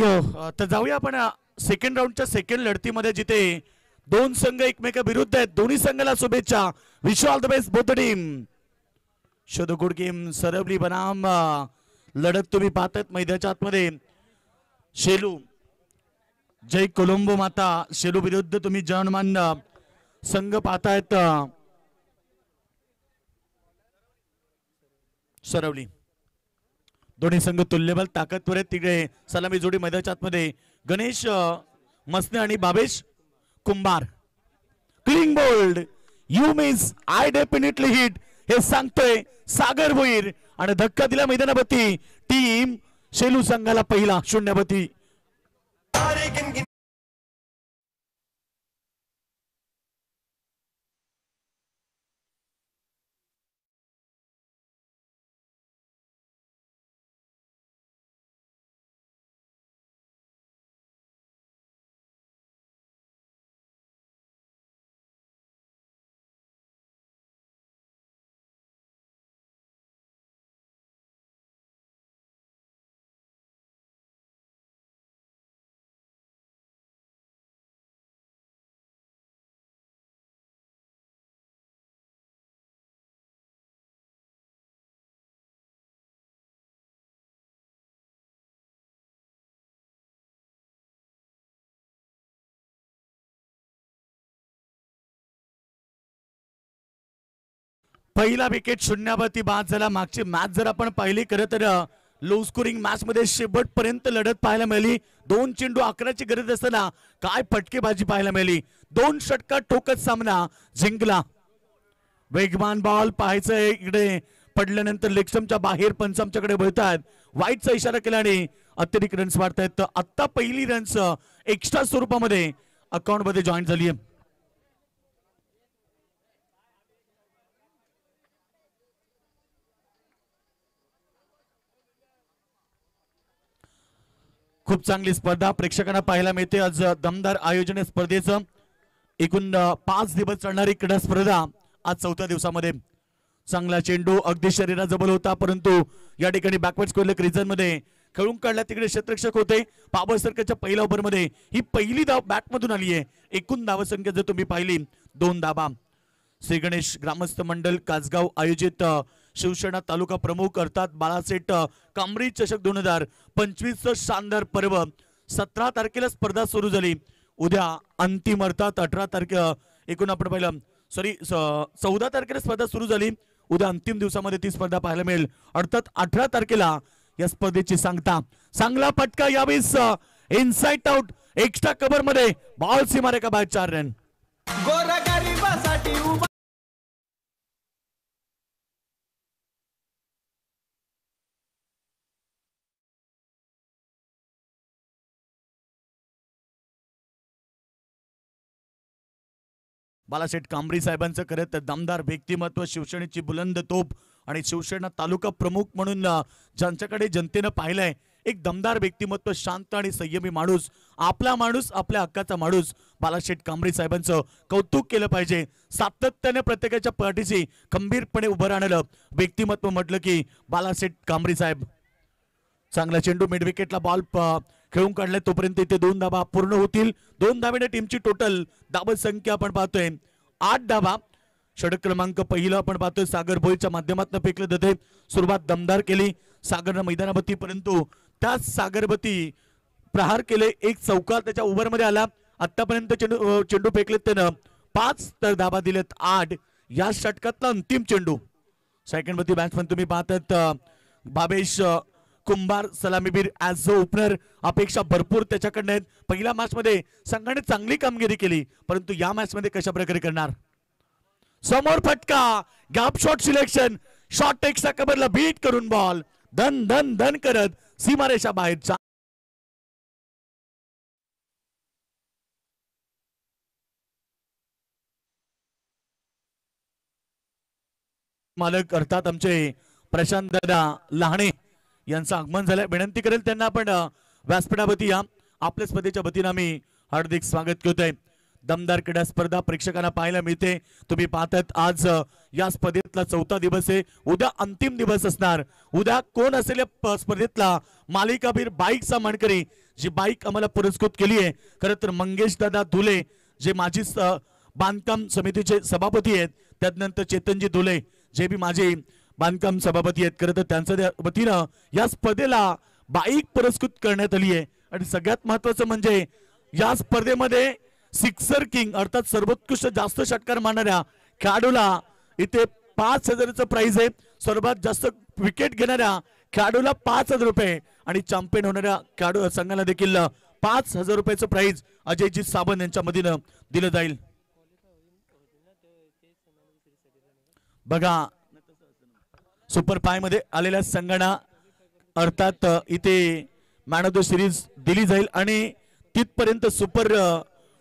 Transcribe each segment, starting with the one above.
तर जाऊया आपण सेकंड राऊंडच्या सेकंड लढतीमध्ये जिथे दोन संघ एकमेकाविरुद्ध आहेत. दोन्ही संघाला शुभेच्छा. Wish all the best both the team. Show the good game. Saravali बनाम लढत तुम्ही पाहतात मैदानाच्या आतमध्ये. शेलू जय कोलंबो माता. शेलू विरुद्ध तुम्ही जनमान संघ पाहतायत सरवली. दोन्ही संघ तुल्यबल ताकदवर आहेत. तिकडे सलामी जोडी मैदानाच्या आतमध्ये गणेश मसने आणि Babesh Kumbhar. Clean bowled. You means I definitely hit हे सांगतोय सागर भोईर. आणि धक्का दिला मैदानावरती टीम शेलू संघाला पहिला 0-वरती. पहिला विकेट 0-वरती बाद झाला. मागची मॅच जर आपण पाहिली खरं तर लो स्कोरिंग मॅच मध्ये शेवटपर्यंत लढत पाहायला मिळाली. 2 चेंडू 11ची गरज असताना काय फटकेबाजी पाहायला मिळाली. 2 षटकार ठोकत सामना जिंकला. वेगवान बॉल पाहायचंय. इकडे पडल्यानंतर लेगस्टम्पच्या बाहेर पंच आमच्याकडे वळतात. वाईटचा इशारा केल्याने अतिरिक्त रन्स वाढतायत. आता पहिली रन्स एक्स्ट्रा स्वरूपामध्ये अकाउंट मध्ये जॉईन झाली आहे. खूप चांगली स्पर्धा प्रेक्षकांना पाहायला मिळते. आज दमदार आयोजन स्पर्धेचं. एकूण 5 दिवस चालणारी क्रीडा स्पर्धा आज 4थ्या दिवसामध्ये. चांगला चेंडू अगदी शरीराजवळ होता परंतु या ठिकाणी बॅकवर्ड स्क्वेअर रिजन मध्ये खेळून काढला. तिकडे क्षेत्ररक्षक होते. पावर सर्कलच्या पहिल्या ओव्हर मध्ये ही पहिली धाव बॅट मधून आली आहे. एकूण धावसंख्या जर तुम्ही पाहिली 2 धावा. श्री गणेश ग्रामस्थ मंडळ कासगाव आयोजित शिवसेना तालुका प्रमुख अर्थात बाळासेठ कांबरी चषक 2025 शानदार पर्व. 17 तारखेला स्पर्धा सुरू झाली. उद्या अंतिम अर्थात 18 तारखे एकूण आपण पाहिलं 14 तारखेला स्पर्धा सुरू झाली. उद्या अंतिम दिवसामध्ये ती स्पर्धा पाहायला मिळेल. अर्थात 18 तारखेला या स्पर्धेची सांगता. चांगला फटका यावेळेस इनसाइड आउट एक्स्ट्रा कव्हर मध्ये बॉल सीमारेखा बाहेर 4 रन. बाळासेठ कांबरी साहेबांचं खरं तर दमदार व्यक्तिमत्व. शिवसेनेची बुलंद तोप आणि शिवसेना तालुका प्रमुख म्हणून ज्यांच्याकडे जनतेनं पाहिलंय एक दमदार व्यक्तिमत्व. शांत आणि संयमी माणूस. आपला माणूस आपल्या हक्काचा माणूस. बाळासेठ कांबरी साहेबांचं कौतुक केलं पाहिजे. सातत्याने प्रत्येकाच्या पाठीशी खंबीरपणे उभं राहणारं व्यक्तिमत्व म्हटलं की बाळासेठ कांबरी साहेब. चांगला चेंडू मिड विकेटला बॉल खेळून काढलाय. तोपर्यंत इथे 2 धावा पूर्ण होतील. 2 धावेने टीमची टोटल धाव संख्या आपण पाहतोय 8 धावा. षटक क्रमांक पहिला आपण पाहतोय सागर भोईच्या माध्यमातून फेकलं जाते. सुरुवात दमदार केली सागरनं मैदानावरती परंतु त्याच सागरवती प्रहार केले. एक चौकार त्याच्या ओव्हर मध्ये आला. आतापर्यंत चेंडू फेकलेत त्यानं 5 तर धावा दिलेत 8. या षटकातला अंतिम चेंडू. सेकंड वरती बॅट्समन तुम्ही पाहतात बाबेश कुंभार सलामीवीर ऍज अ ओपनर. अपेक्षा भरपूर त्याच्याकडनं आहेत. पहिल्या मॅच मध्ये संघाने चांगली कामगिरी केली परंतु या मॅच मध्ये कशा प्रकारे करणार. समोर फटका gap shot selection. Shot extra कव्हरला बीट करून बॉल धन धन धन करत सीमारेषा बाहेरचा. मालक अर्थात आमचे प्रशांत दादा लहाणे यांचं आगमन झालंय. विनंती करेल त्यांना आपण व्यासपीठावरती या. आपल्या स्पर्धेच्या वतीनं आम्ही हार्दिक स्वागत करतोय. दमदार क्रीडा स्पर्धा प्रेक्षकांना पाहायला मिळते. तुम्ही पाहतात आज या स्पर्धेतला 4था दिवस आहे. उद्या अंतिम दिवस असणार. उद्या कोण असेल या स्पर्धेतला मालिकावीर बाईकचा मानकरी जी बाईक आम्हाला पुरस्कृत केली आहे खरं तर मंगेश दादा धुले जे माजी बांधकाम समितीचे सभापती आहेत, त्यानंतर चेतनजी धुले जे बी माझे बांधकाम सभापती आहेत, खरं तर त्यांच्या वतीनं या स्पर्धेला बाईक पुरस्कृत करण्यात आली आहे। आणि सगळ्यात महत्त्वाचं म्हणजे या स्पर्धेमध्ये सिक्सर किंग अर्थात सर्वोत्कृष्ट जास्त षटकार मारणाऱ्या खेळाडूला इथे 5,000चं प्राइज आहे, सर्वात जास्त विकेट घेणाऱ्या खेळाडूला 5,000 रुपये आणि चॅम्पियन होणाऱ्या खेळाडू संघाला देखील 5,000 रुपयाचं प्राइज अजयजी सावंत यांच्या मधीनं दिलं जाईल। बघा सुपर 5 मध्ये आलेल्या संघांना अर्थात इथे मॅन ऑफ द सिरीज दिली जाईल आणि तिथपर्यंत सुपर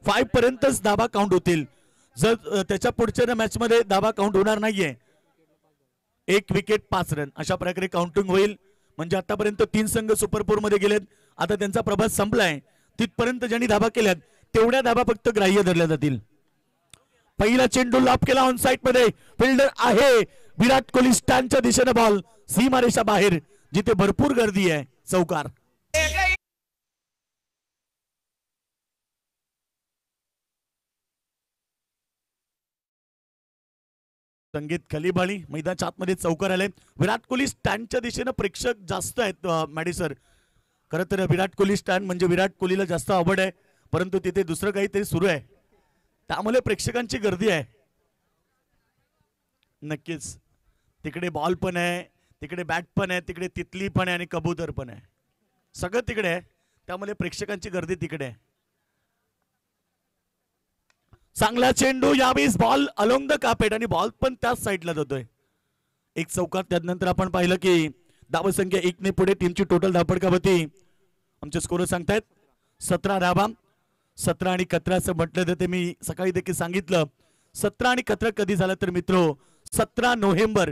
5 पर्यंतच धाबा काउंट होतील। जर त्याच्या पुढच्या मॅच मध्ये धाबा काउंट होणार नाहीये, 1 विकेट 5 रन अशा प्रकारे काउंटिंग होईल। म्हणजे आतापर्यंत 3 संघ सुपर 4 मध्ये गेलेत, आता त्यांचा प्रभास संपलाय, तिथपर्यंत ज्यांनी धाबा केल्यात तेवढ्या धाबा फक्त ग्राह्य धरल्या जातील। पहिला चेंडू लॉप केला ऑन साइड मध्ये, फिल्डर आहे विराट कोहली स्टँडच्या दिशेने बॉल सीमारेषा बाहेर जिथे भरपूर गर्दी आहे, चौकार। संगीत खलिबाळी मैदानाच्या आतमध्ये चौकार आले, विराट कोहली स्टँडच्या दिशेने प्रेक्षक जास्त आहेत मॅडी सर। खरं तर विराट कोहली स्टँड म्हणजे विराट कोहलीला जास्त आवड आहे, परंतु तिथे दुसरं काहीतरी सुरू आहे त्यामुळे प्रेक्षकांची गर्दी आहे। नक्कीच तिकडे बॉल पण आहे, तिकडे बॅट पण आहे, तिकडे तितली पण आहे आणि कबूतर पण आहे, सगळं तिकडे आहे त्यामुळे प्रेक्षकांची गर्दी तिकडे आहे। चांगला चेंडू, यावेळेस बॉल अलोंग द कार्पेट आणि बॉल पण त्याच साईडला जातोय, एक चौकार। त्यानंतर आपण पाहिलं की धावसंख्या 1 ने पुढे टीमची टोटल धावपडकावरती आमचे स्कोर सांगतायत 17 धावा। 17 आणि 11 असं म्हटलं तर ते मी सकाळी देखील सांगितलं, 17 आणि 11 कधी झालं तर मित्रो 17 नोव्हेंबर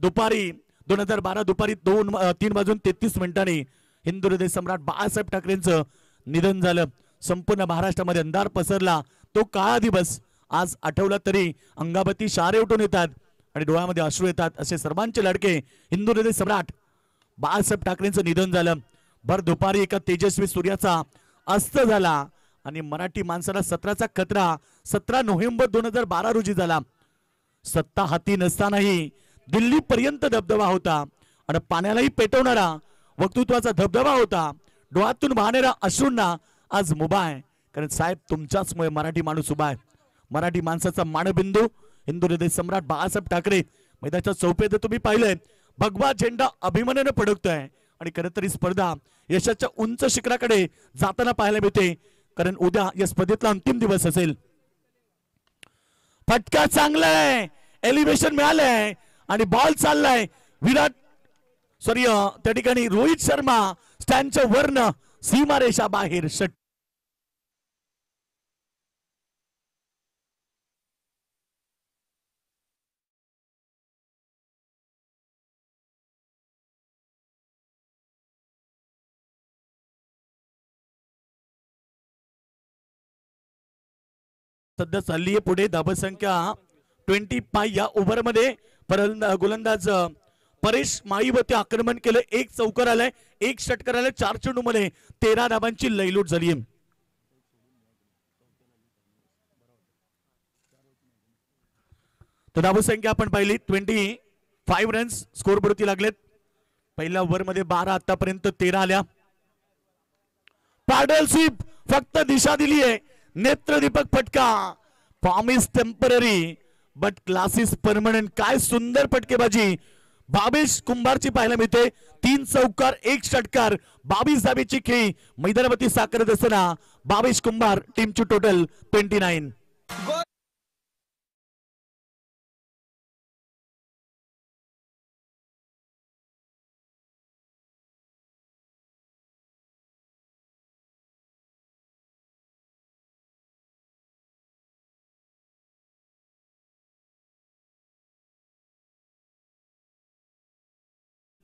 दुपारी 2012 दुपारी 3 वाजून 33 मिनिटांनी हिंदू हृदय सम्राट बाळासाहेब ठाकरेंचं निधन झालं। संपूर्ण महाराष्ट्रामध्ये अंधार पसरला, तो काळा दिवस आज आठवला तरी अंगावरती शारे उठून येतात आणि डोळ्यामध्ये अश्रू येतात। असे सर्वांचे लाडके हिंदू हृदय सम्राट बाळासाहेब ठाकरेंचं निधन झालं। भर दुपारी एका तेजस्वी सूर्याचा अस्त झाला आणि मराठी माणसाला 17चा खतरा 17 नोव्हेंबर 2012 रोजी झाला। सत्ता हाती नसतानाही दिल्ली पर्यंत दबदबा होता आणि पाण्यालाही पेटवणारा वक्तृत्वाचा धबधबा होता, डोळ्यातून वाहणाऱ्या अश्रूंना आज मुभा आहे, कारण साहेब तुमच्याचमुळे मराठी माणूस उभा आहे। मराठी माणसाचा मानबिंदू हिंदू हृदय सम्राट बाळासाहेब ठाकरे मैदानाच्या चौपेत तुम्ही पाहिलंय, भगवा झेंडा अभिमानाने फडकतोय आणि खरं तर ही स्पर्धा यशाच्या उंच शिखराकडे जाताना पाहायला मिळते, कारण उद्या या स्पर्धेतला अंतिम दिवस असेल। फटका चांगलाय, एलिव्हेशन मिळालंय आणि बॉल चाललाय त्या ठिकाणी रोहित शर्मा स्टँडच्या वरन सीमारेषा बाहेर षट। सध्या चालली आहे पुढे धावसंख्या 25 या ओव्हर मध्ये गोलंदाज परेश माळीवरती आक्रमण केलं, 1 चौकार आलाय, 1 षटकार आलाय, 4 चेंडू मध्ये 13 धावांची लयलूट झाली आहे। तर धावसंख्या आपण पाहिली 25 रन्स स्कोर बोर्डवरती लागलेत। पहिल्या ओव्हर मध्ये 12, आतापर्यंत 13 आल्या। पॅडल स्वीप फक्त दिशा दिली आहे, नेत्रदीपक फटका, promise temporary but classes permanent. काय सुंदर फटकेबाजी बाबेश कुंभारची पाहायला मिळते, 3 चौकार 1 षटकार 22 धावेची खेळी मैदानावरती साकारत असताना बाबेश कुंभार टीमची टोटल 29।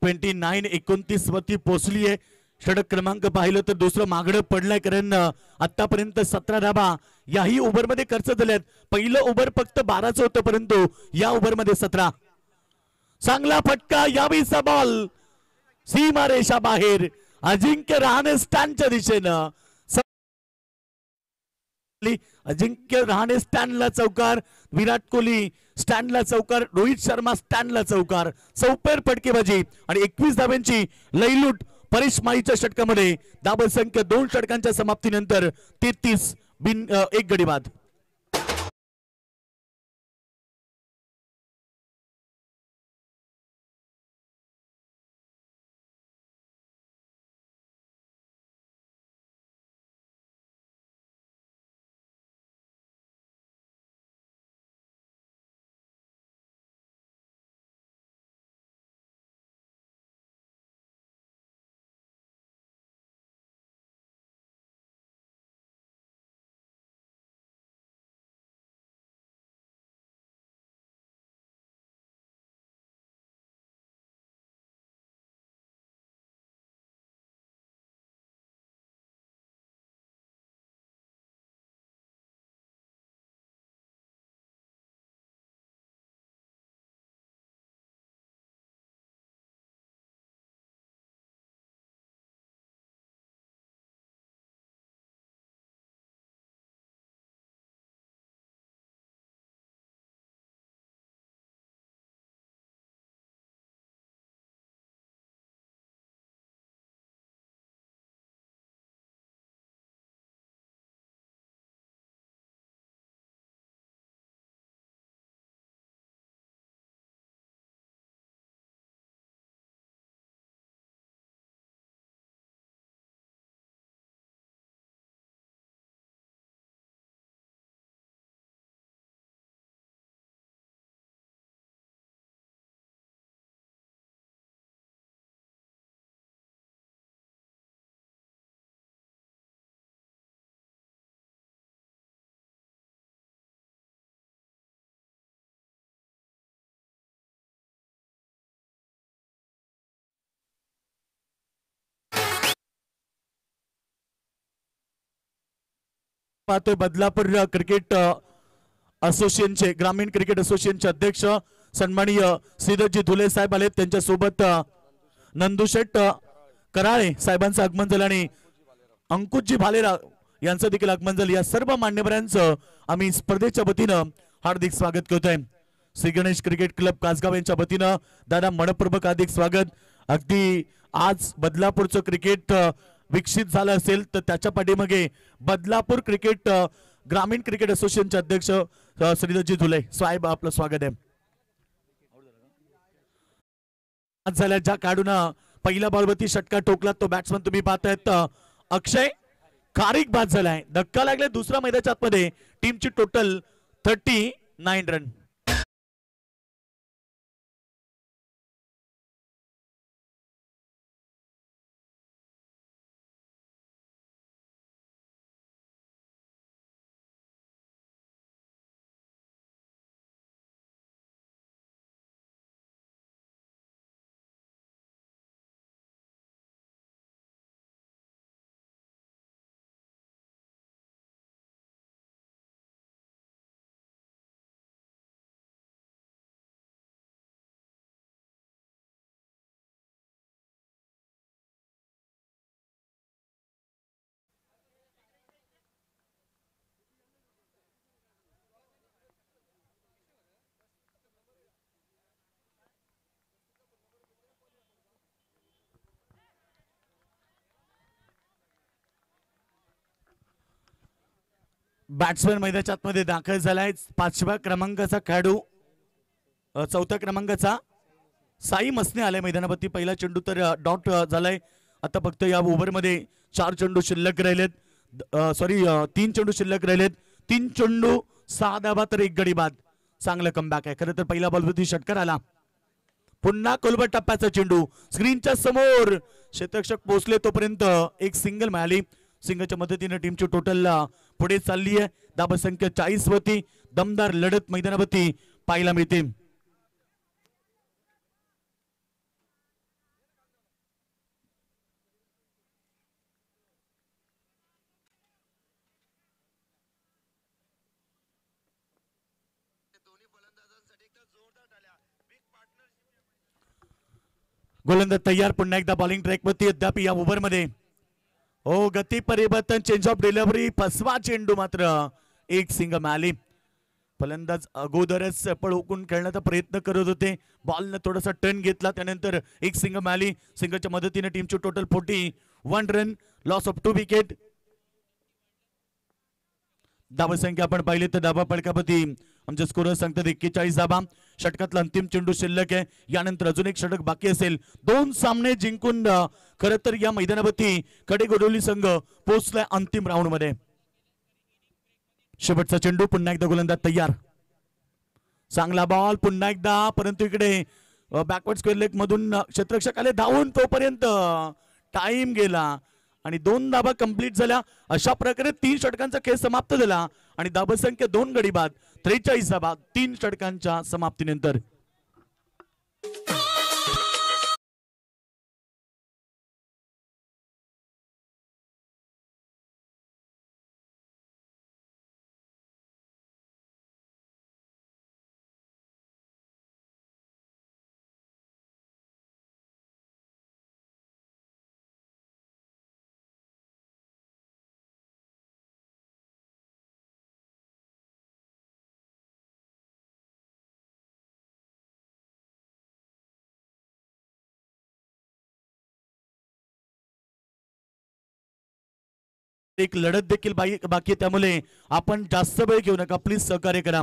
ट्वेंटी 29 वरती पोहोचली आहे। षटक क्रमांक पाहिलं तर दुसरं मागणं पडलंय, कारण आतापर्यंत 17 धावा याही ओव्हर मध्ये खर्च झाल्यात। पहिलं ओव्हर फक्त 12चं होतं, परंतु या ओव्हर मध्ये 17। चांगला फटका, यावेळीचा बॉल सीमारेषा बाहेर अजिंक्य रहाणे स्टँडच्या दिशेनं. अजिंक्य रहाणे स्टँडला चौकार, विराट कोहली स्टँडला चौकार, रोहित शर्मा स्टँडला चौकार. चौपेर फटकेबाजी आणि 21 धाब्यांची लईलूट परेश माळीच्या षटकामध्ये. धाबा संख्या 2 षटकांच्या समाप्तीनंतर 33 बिन 1 गडी बाद. पाहतोय बदलापूर क्रिकेट असोसिएशनचे, ग्रामीण क्रिकेट असोसिएशनचे अध्यक्ष सन्माननीय श्रीधरजी धुले साहेब आले. त्यांच्या सोबत नंदुशेठ कराळे साहेबांचं आगमन झालं आणि अंकुशजी भालेराव यांचं देखील आगमन झालं. या सर्व मान्यवरांचं आम्ही स्पर्धेच्या वतीनं हार्दिक स्वागत करतोय. श्री गणेश क्रिकेट क्लब कासगाव यांच्या वतीनं दादा मनपूर्वक हार्दिक स्वागत. अगदी आज बदलापूरचं क्रिकेट विकसित झालं असेल तर त्याच्या पाठीमागे बदलापूर क्रिकेट ग्रामीण क्रिकेट असोसिएशनचे अध्यक्ष श्रीधरजी धुले साहेब आपलं स्वागत आहे. आज झाल्या ज्या काढून पहिला बॉलवरती षटका ठोकला तो बॅट्समन तुम्ही पाहतायत अक्षय खारीक बाद झालाय. धक्का लागलाय दुसऱ्या मैदानाच्या आतमध्ये. टीमची टोटल 39 रन. बॅट्समॅन मैदानाच्या आतमध्ये दाखल झालाय. 5व्या क्रमांकाचा खेळाडू 4थ्या क्रमांकाचा साई मसने आलाय मैदानावरती. पहिला चेंडू तर डॉट झालाय. आता फक्त या ओव्हरमध्ये 4 चेंडू शिल्लक राहिलेत. सॉरी 3 चेंडू शिल्लक राहिलेत. 3 चेंडू 6 धावा तर 1 गडी बाद. चांगलं कमबॅक आहे. खरं तर पहिल्या बॉलवरती षटकार आला. पुन्हा कोलबट टप्प्याचा चेंडू स्क्रीनच्या समोर क्षेत्ररक्षक पोहोचले तोपर्यंत एक सिंगल मिळाली. सिंगलच्या मदतीने टीमची टोटल पुढे चालली आहे. धाबा संख्या 40 वरती दमदार लढत मैदानावरती पाहायला मिळते. गोलंदाज तयार, पुन्हा एकदा बॉलिंग ट्रॅकवरती अद्याप या ओव्हरमध्ये. हो, गती परिवर्तन, चेंज ऑफ डिलिव्हरी, फसवा चेंडू मात्र एक सिंग मिळाली. फलंदाज अगोदरच पळवून खेळण्याचा प्रयत्न करत होते, बॉलनं थोडासा टर्न घेतला, त्यानंतर एक सिंग मिळाली. सिंगलच्या मदतीने टीमची total 41 run, loss of 2 wicket. धावसंख्या आपण पाहिली तर धावा फलकापती आमचे स्कोरर सांगतात 41 धावा. षटकातला अंतिम चेंडू शिल्लक आहे, यानंतर अजून एक षटक बाकी असेल. 2 सामने जिंकून खरं तर या मैदानावरती कडेगोडोली संघ पोहोचलाय अंतिम राऊंड मध्ये. शेवटचा चेंडू, पुन्हा एकदा गोलंदाज तयार, चांगला बॉल पुन्हा एकदा, परंतु इकडे बॅकवर्ड स्क्वेअर लेग मधून क्षेत्ररक्षक आले धावून, तोपर्यंत टाइम गेला आणि 2 धाबा कंप्लीट झाल्या. अशा प्रकारे 3 षटकांचा खेळ समाप्त झाला आणि धावसंख्या 2 गडी बाद, 43 धाबा 3 षटकांच्या समाप्तीनंतर. एक लढत देखील बाकी, त्यामुळे आपण जास्त वेळ घेऊ नका, प्लीज सहकार्य करा.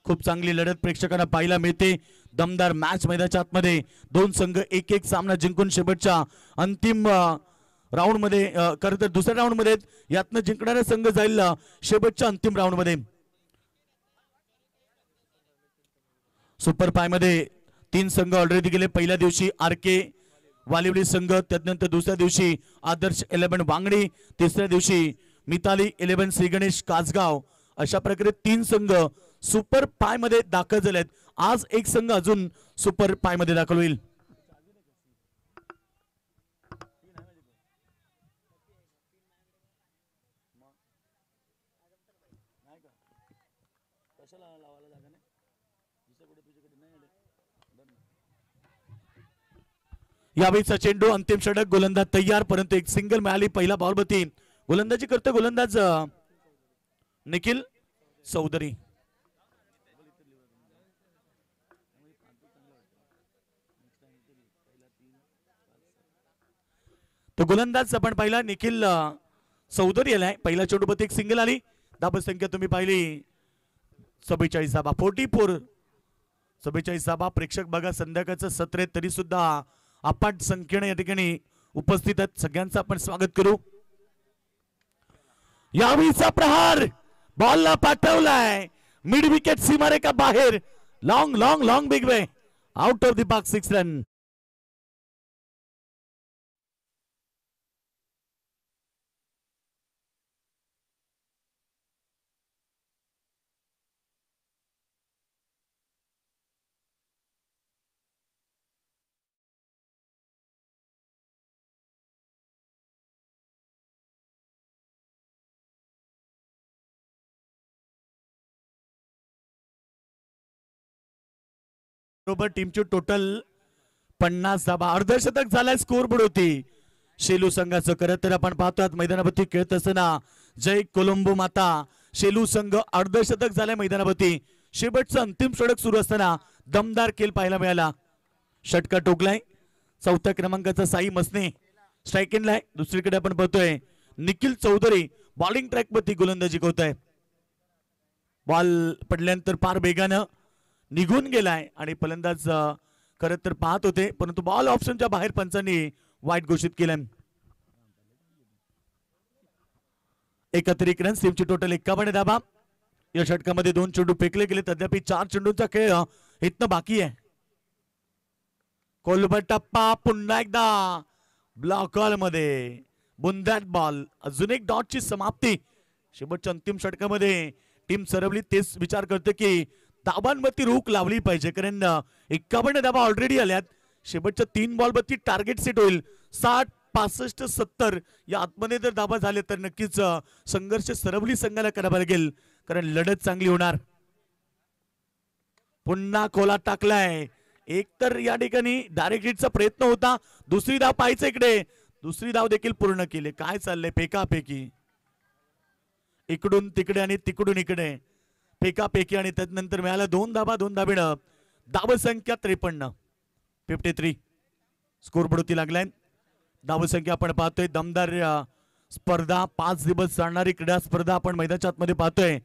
खूप चांगली लढत प्रेक्षकांना पाहायला मिळते. दमदार मॅच मैदानाच्या आतमध्ये 2 संघ एक सामना जिंकून शेवटच्या अंतिम राऊंड मध्ये, खरं तर दुसऱ्या राऊंड मध्ये यातनं जिंकणारा संघ जाईल शेवटच्या अंतिम राऊंड मध्ये. सुपर 5 मध्ये 3 संघ ऑलरेडी गेले. पहिल्या दिवशी RK वालिवली संघ, त्यानंतर दुसऱ्या दिवशी आदर्श 11 वांगडी, तिसऱ्या दिवशी मिताली 11 श्री गणेश कासगाव. अशा प्रकारे 3 संघ सुपर 5 मध्ये दाखल झालेत. आज एक संघ अजून सुपर 5 मध्ये दाखल होईल. यावेळीचा चेंडू, अंतिम षटक, गोलंदाज तयार, परंतु एक सिंगल मिळाली. पहिला बॉल वरती गोलंदाजी करतो गोलंदाज निखिल चौधरी. तो गोलंदाज आपण पाहिला निखिल चौधरी आलाय. पहिला चेंडूवरती एक सिंगल आली. धावा संख्या तुम्ही पाहिली 44 धावा, 44, 44 धावा. प्रेक्षक बघा, संध्याकाळचं सत्र आहे तरी सुद्धा अपाट संख्येने या ठिकाणी उपस्थित आहेत. सगळ्यांचं आपण स्वागत करू. यावेळीचा प्रहार, बॉलला पाठवलाय मिड विकेट सीमारेखा बाहेर. Long long long big way, out of the box, 6 run. बरोबर टीमची टोटल 50 धावा. अर्धशतक झालाय स्कोर बोर्ड होती शेलू संघाचं. खरं तर आपण पाहतोय मैदानावरती खेळत असताना जय कोलंबो माता शेलू संघ अर्धशतक झालाय मैदानावरती. शेवटचं अंतिम षटक सुरू असताना दमदार खेळ पाहायला मिळाला. षटका टोकलाय. 4थ्या क्रमांकाचा साई मसने स्ट्राईक इनलाय. दुसरीकडे आपण पाहतोय निखिल चौधरी बॉलिंग ट्रॅक वरती गोलंदाजी करतोय. बॉल पडल्यानंतर फार वेगानं निघून गेलाय आणि फलंदाज खरं तर पाहत होते, परंतु बॉल ऑप्शनच्या बाहेर पंचांनी वाईट घोषित केलंय. 31 रन, टीमची टोटल 51 धावा. या षटकामध्ये 2 चेंडू फेकले गेले. तद्यापि 4 चेंडूंचा खेळ इथनं बाकी आहे. कोलबट टप्पा पुन्हा एकदा ब्लॉक हॉल मध्ये बुंदाट बॉल. अजून एक डॉटची समाप्ती. शेवटच्या अंतिम षटकामध्ये टीम सरवली. तेच विचार करते की धाबांवरती रोख लावली पाहिजे, कारण 51 धाबा ऑलरेडी आल्यात. शेवटच्या 3 बॉलवरती टार्गेट सेट होईल. 60, 65, 70 या आतमध्ये जर धाबा झाले तर नक्कीच संघर्ष सरवली संघाला करावा लागेल, कारण लढत चांगली होणार. पुन्हा खोला टाकलाय. एक तर या ठिकाणी डायरेक्ट हिटचा प्रयत्न होता, दुसरी धाव पाहायचं इकडे, दुसरी धाव देखील पूर्ण केली. काय चाललंय फेकाफेकी, इकडून तिकडे आणि तिकडून इकडे फेकाफेकी आणि त्यानंतर मिळाला 2 धाबा 2 धाबीनं. धावसंख्या 53, 53 स्कोर बढती लागलाय. धावसंख्या आपण पाहतोय. दमदार स्पर्धा, 5 दिवस चालणारी क्रीडा स्पर्धा आपण मैदानाच्या आतमध्ये पाहतोय.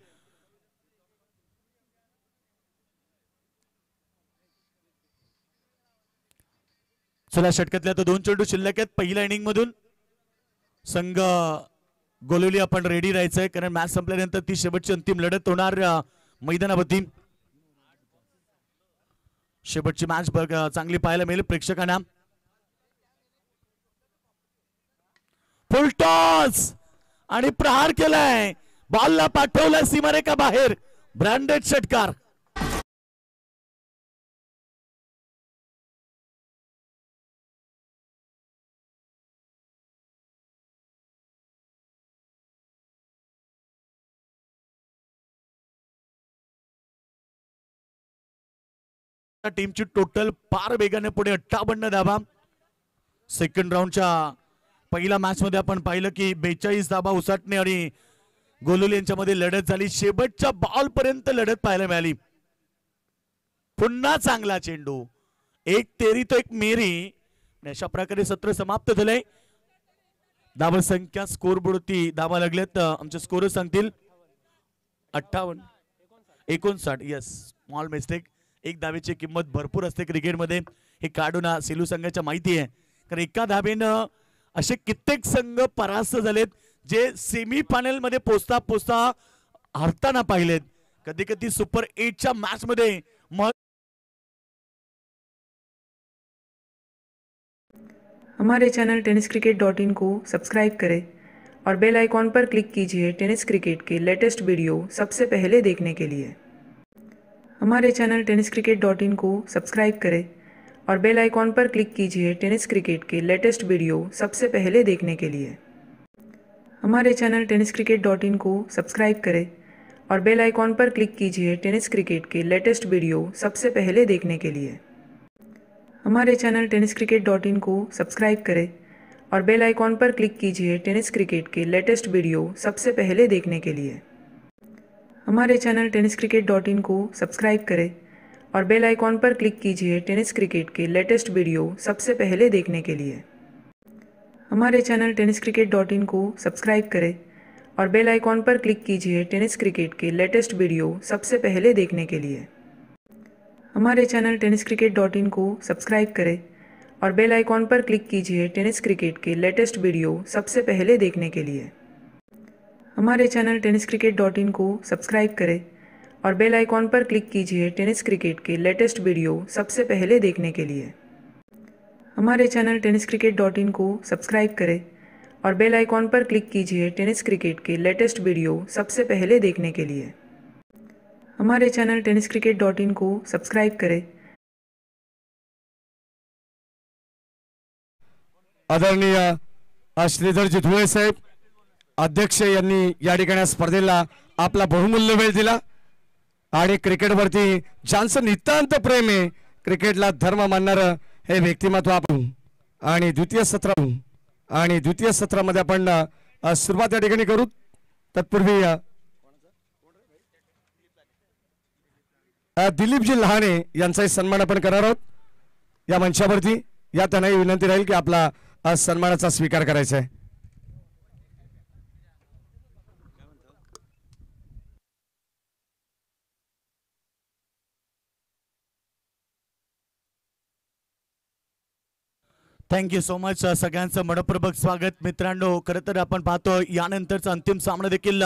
चला षटकातल्या तर 2 चेंडू शिल्लक आहेत पहिल्या इनिंग मधून. संघ गोलोली आपण रेडी राहायचंय, कारण मॅच संपल्यानंतर ती शेवटची अंतिम लढत होणार मैदानावरती. शेवटची मॅच चांगली पाहायला मिळेल प्रेक्षकांना. फुल टॉस आणि प्रहार केलाय, बॉलला पाठवलाय सीमारेखा बाहेर. ब्रँडेड षटकार. टीमची टोटल फार वेगाने पुढे 58 धाबा. सेकंड राऊंडच्या पहिल्या मॅच मध्ये आपण पाहिलं की 42 धाबा उसाटणे आणि गोलोली यांच्यामध्ये लढत झाली. शेवटच्या बॉल पर्यंत लढत पाहायला मिळाली. पुन्हा चांगला चेंडू, एक तेरी तो एक मेरी. अशा प्रकारे सत्र समाप्त झालंय. धावा संख्या स्कोर बोर्डती धावा लागल्यात, आमचे स्कोर सांगतील 58 59. Yes, small mistake. एक धावेची किंमत भरपूर असते क्रिकेटमध्ये, हे काढून सेलू संघाच्या माहिती आहे. कारण एका धावेनं असे कित्येक संघ परास्त झालेत जे सेमी फायनल मध्ये पोचता पोचता हरताना पाहिलेत. कधी कधी सुपर 8च्या मॅच मध्ये. हमारे चैनल tenniscricket.in को सब्सक्राइब करें और बेल आइकॉन पर क्लिक कीजिए टेनिस क्रिकेट के लेटेस्ट वीडियो सबसे पहले देखने के लिए. हमारे चैनल tenniscricket.in को सब्सक्राइब करें और बेल आइकॉन पर क्लिक कीजिए टेनिस क्रिकेट के लेटेस्ट वीडियो सबसे पहले देखने के लिए. हमारे चैनल tenniscricket.in को सब्सक्राइब करें और बेल आइकॉन पर क्लिक कीजिए टेनिस क्रिकेट के लेटेस्ट वीडियो सबसे पहले देखने के लिए. हमारे चैनल tenniscricket.in को सब्सक्राइब करें और बेल आइकॉन पर क्लिक कीजिए टेनिस क्रिकेट के लेटेस्ट वीडियो सबसे पहले देखने के लिए. हमारे चैनल tenniscricket.in को सब्सक्राइब करें और बेल आइकॉन पर क्लिक कीजिए टेनिस क्रिकेट के लेटेस्ट वीडियो सबसे पहले देखने के लिए. हमारे चैनल tenniscricket.in को सब्सक्राइब करें और बेल आइकॉन पर क्लिक कीजिए टेनिस क्रिकेट के लेटेस्ट वीडियो सबसे पहले देखने के लिए. हमारे चैनल tenniscricket.in को सब्सक्राइब करें और बेल आइकॉन पर क्लिक कीजिए टेनिस क्रिकेट के लेटेस्ट वीडियो सबसे पहले देखने के लिए. हमारे चैनल tenniscricket.in को सब्सक्राइब करें और बेल आइकॉन पर क्लिक कीजिए टेनिस क्रिकेट के लेटेस्ट वीडियो सबसे पहले देखने के लिए. हमारे चैनल tenniscricket.in को सब्सक्राइब करें और बेल आइकॉन पर क्लिक कीजिए टेनिस क्रिकेट के लेटेस्ट वीडियो सबसे पहले देखने के लिए. हमारे चैनल tenniscricket.in को सब्सक्राइब करें. आदरणीय श्रीधरजी धुळे साहेब अध्यक्ष यांनी या ठिकाणी स्पर्धेला आपला बहुमूल्य वेळ दिला आणि क्रिकेटवरती ज्यांचं नितांत प्रेम आहे, क्रिकेटला धर्म मानणारं हे व्यक्तिमत्व आपण आणि द्वितीय सत्रामध्ये आपण सुरुवात या ठिकाणी करू. तत्पूर्वी दिलीपजी लहाने यांचाही सन्मान आपण करणार आहोत या मंचावरती. या त्यांनाही विनंती राहील की आपला सन्मानाचा स्वीकार करायचा आहे. Thank you so much. सगळ्यांचं मनपूर्वक स्वागत. मित्रांनो, खरं तर आपण पाहतो यानंतरचा अंतिम सामना देखील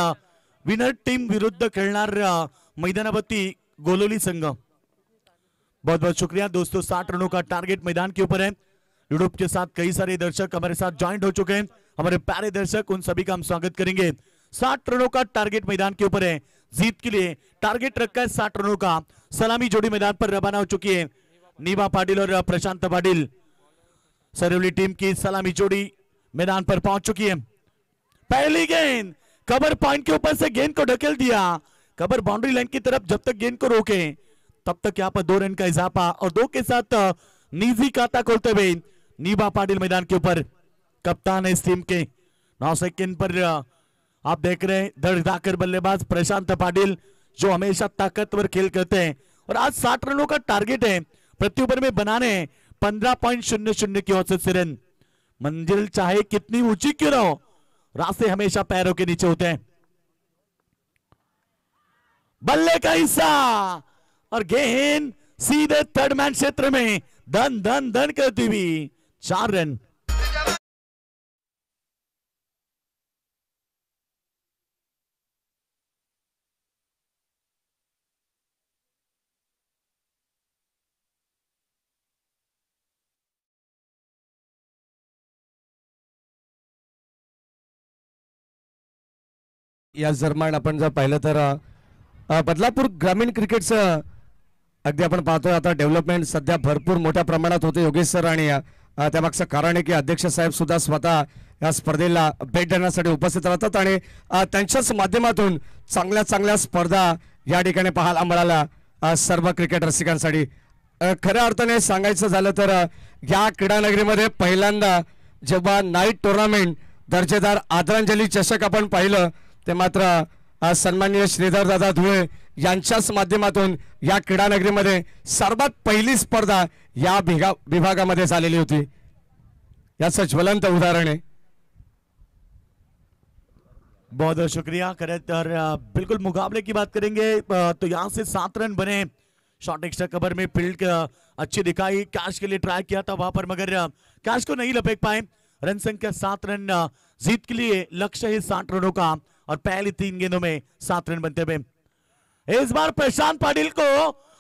विनर टीम विरुद्ध खेळणार मैदानावरती गोलोली संघ. बहुत बहुत शुक्रिया दोस्तों. 60 रनों का टारगेट मैदान के ऊपर है. यूट्यूब के साथ कई सारे दर्शक हमारे साथ ज्वाइंट हो चुके हैं. हमारे प्यारे दर्शक, उन सभी का हम स्वागत करेंगे. 60 रनों का टारगेट मैदान के ऊपर है. जीत के लिए टारगेट रखा है 60 रनों का. सलामी जोड़ी मैदान पर रवाना हो चुकी है. नीवा पाटिल और प्रशांत पाटिल, सरेवली टीम की सलामी जोड़ी मैदान पर पहुंच चुकी है. पहली गेंद कवर पॉइंट के ऊपर से गेंद को ढकेल दिया. कवर बाउंड्री लाइन की तरफ जब तक गेंद को रोके तब तक यहाँ पर 2 रन का इजाफा और 2 के साथ निजी खाता खोलते हुए नीबा पाटिल मैदान के ऊपर कप्तान है इस टीम के। 9 सेकंड पर आप देख रहे हैं धड़धाकड़ बल्लेबाज प्रशांत पाटिल जो हमेशा ताकतवर खेल करते हैं और आज 60 रनों का टारगेट है प्रति ओवर में बनाने 15.00 की औसत से रन। मंजिल चाहे कितनी ऊंची क्यों ना हो, रास्ते हमेशा पैरों के नीचे होते हैं। बल्ले का हिस्सा और गेंद सीधे थर्ड मैन क्षेत्र में धन धन धन करती हुई 4 रन। या दरम्यान आपण जर पाहिलं तर बदलापूर ग्रामीण क्रिकेटचं अगदी आपण पाहतोय आता डेव्हलपमेंट सध्या भरपूर मोठ्या प्रमाणात होते योगेश सर आणि त्यामागचं कारण आहे की अध्यक्ष साहेब सुद्धा स्वतः या स्पर्धेला भेट देण्यासाठी उपस्थित राहतात आणि त्यांच्याच माध्यमातून चांगल्या चांगल्या स्पर्धा या ठिकाणी पाहायला मिळाल्या सर्व क्रिकेट रसिकांसाठी। खऱ्या अर्थाने सांगायचं झालं तर या क्रीडानगरीमध्ये पहिल्यांदा जेव्हा नाईट टुर्नामेंट दर्जेदार आदरांजली चषक आपण पाहिलं ते मात्र सन्माननीय श्रीधर दादा धुळे यांच्याच माध्यमातून या क्रीडानगरीमध्ये सर्वात पहिली स्पर्धा या विभागामध्ये झालेली होती। याचं ज्वलंत उदाहरण आहे। बहुत बहुत शुक्रिया करें और बिल्कुल मुकाबले की बात करेंगे तो यहाँ से 7 रन बने। शॉर्ट एक्स्ट्रा कवर में फील्ड अच्छी दिखाई, कैश के लिए ट्राई किया था वहां पर मगर कैश को नहीं लपेट पाए। रन संख्या 7 रन जीत के लिए लक्ष्य है 60 रनों का और पहली 3 गेंदों में 7 रन बनते हुए। इस बार प्रशांत पाटिल को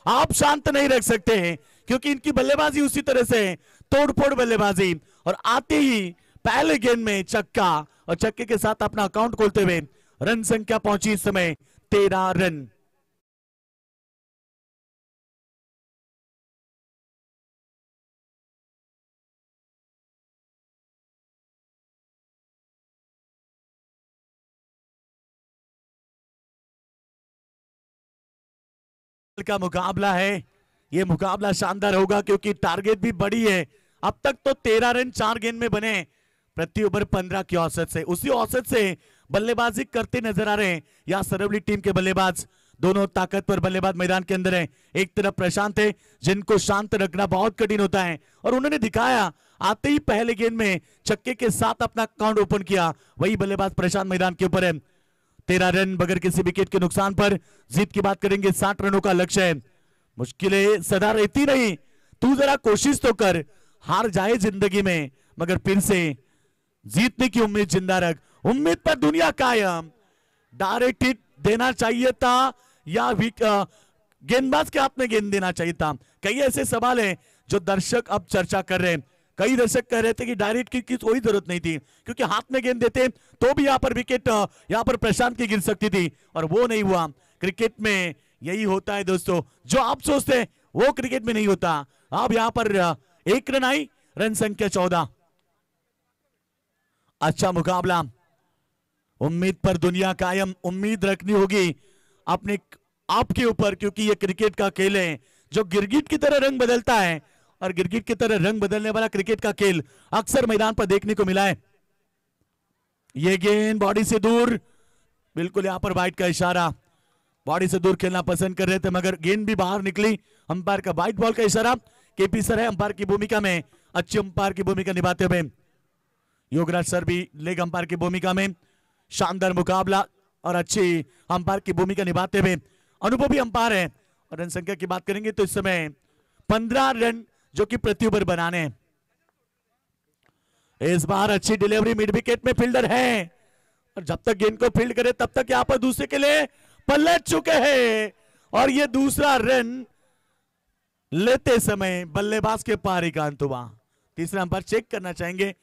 आप शांत नहीं रख सकते हैं क्योंकि इनकी बल्लेबाजी उसी तरह से तोड़फोड़ बल्लेबाजी और आते ही पहले गेंद में छक्का और छक्के के साथ अपना अकाउंट खोलते हुए रन संख्या पहुंची इस समय 13 रन। का मुकाबला है, ये मुकाबला शानदार होगा क्योंकि टारगेट भी बड़ी है। अब तक तो 13 रन 4 गेंद में बने प्रति ओवर 15 की औसत से, उसी औसत से बल्लेबाजी करते नजर आ रहे हैं या सरवली टीम के बल्लेबाज। दोनों ताकतवर बल्लेबाज मैदान के अंदर है। एक तरफ प्रशांत है जिनको शांत रखना बहुत कठिन होता है और उन्होंने दिखाया आते ही पहले गेंद में छक्के के साथ अपना अकाउंट ओपन किया। वही बल्लेबाज प्रशांत मैदान के ऊपर है। 13 रन बगैर किसी विकेट के नुकसान पर जीत की बात करेंगे। 60 रनों का लक्ष्य है। मुश्किलें सदा रहती नहीं, तू जरा कोशिश तो कर। हार जाए जिंदगी में मगर फिर से जीतने की उम्मीद जिंदा रख। उम्मीद पर दुनिया कायम। डायरेक्ट हिट देना चाहिए था या गेंदबाज के हाथ में गेंद देना चाहिए था। कई ऐसे सवाल हैं जो दर्शक अब चर्चा कर रहे हैं। कई दर्शक कह रहे थे कि डायरेक्ट की कोई जरूरत नहीं थी क्योंकि हाथ में गेंद देते तो भी यहाँ पर विकेट यहाँ पर प्रशांत की गिर सकती थी और वो नहीं हुआ। क्रिकेट में यही होता है दोस्तों, जो आप सोचते हैं वो क्रिकेट में नहीं होता। अब यहाँ पर 1 रन आई, रन संख्या 14। अच्छा मुकाबला, उम्मीद पर दुनिया कायम। उम्मीद रखनी होगी अपने आपके ऊपर क्योंकि ये क्रिकेट का खेल है जो गिरगिट की तरह रंग बदलता है और गिरगिट की तरह रंग बदलने वाला क्रिकेट का खेल अक्सर मैदान पर देखने को मिला है। ये गेंद बॉडी से दूर, बिल्कुल यहां पर वाइड का इशारा। बॉडी से दूर खेलना पसंद कर रहे थे मगर गेंद भी बाहर निकली। अंपायर का वाइट बॉल का इशारा। केपी सर है अंपायर की भूमिका में, अच्छी अंपायर की भूमिका निभाते हुए। योगराज सर भी लेग अंपायर की भूमिका में। शानदार मुकाबला और अच्छी अंपायर की भूमिका निभाते हुए अनुभवी अंपायर है। और रन संख्या की बात करेंगे तो इस समय 15 रन जो कि प्रति ओवर बनाने हैं। इस बार अच्छी डिलीवरी मिड विकेट में फील्डर है और जब तक गेंद को फील्ड करे तब तक यहां पर दूसरे के लिए पलट चुके हैं और ये दूसरा रन लेते समय बल्लेबाज के पार ही कांत हुआ। तीसरा अंपायर चेक करना चाहेंगे।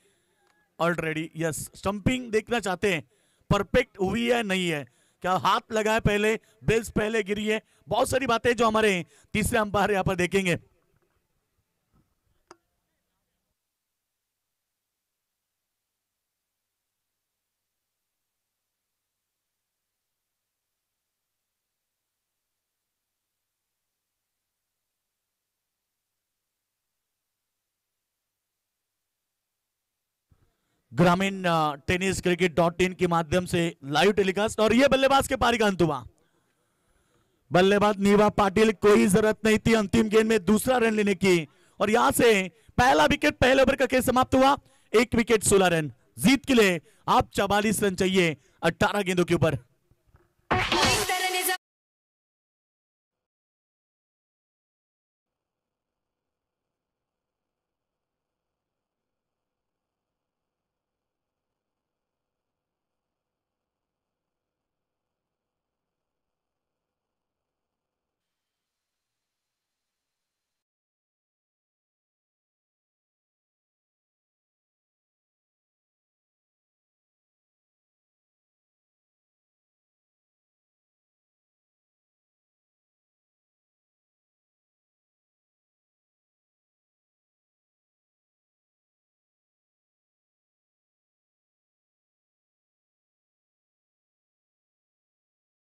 ऑलरेडी यस, स्टंपिंग देखना चाहते हैं परफेक्ट हुई है नहीं है, क्या हाथ लगाए पहले, बेल्स पहले गिरी है। बहुत सारी बातें जो हमारे तीसरे अंपायर यहां पर देखेंगे। ग्रामीण टेनिस क्रिकेट .in के माध्यम से लाइव टेलीकास्ट। और ये बल्लेबाज के पारी का अंत हुआ। बल्लेबाज नीवा पाटिल, कोई जरूरत नहीं थी अंतिम गेंद में दूसरा रन लेने की, और यहां से पहला विकेट पहले ओवर का खेल समाप्त हुआ। 1 विकेट 16 रन। जीत के लिए आप 44 रन चाहिए 18 गेंदों के ऊपर।